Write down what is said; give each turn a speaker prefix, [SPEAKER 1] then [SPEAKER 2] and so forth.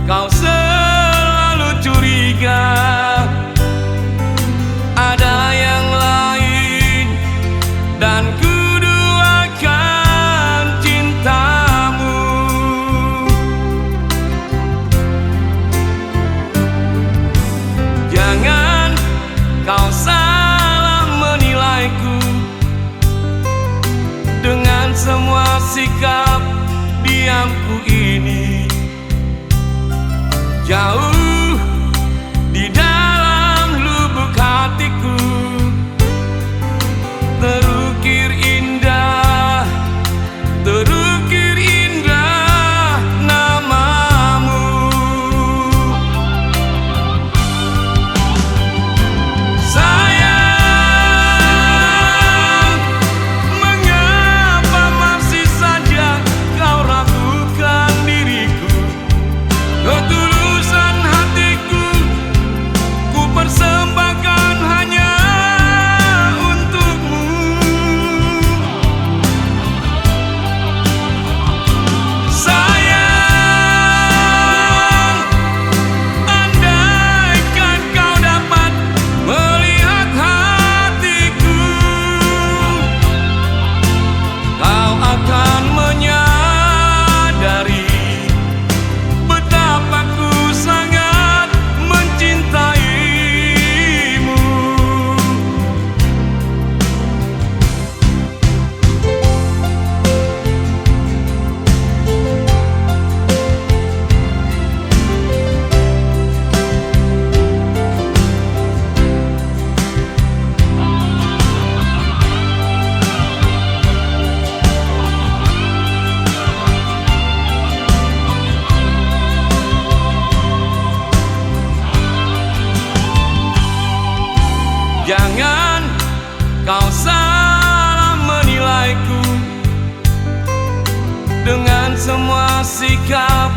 [SPEAKER 1] kau selalu curiga ada yang lain, dan ku duakan cintamu. Jangan kau salah menilaiku dengan semua sikap diamku ini. Jauh di dalam lubuk hatiku terukir indah, terukir indah namamu. Sayang, mengapa masih saja kau ragukan diriku? Ketulusan hatiku ku persembahkan hanya untukmu. Sayang, andaikan kau dapat melihat hatiku, kau akan menyadari betapa ku sangat mencintaimu. Jangan kau salah menilaiku dengan semua sikap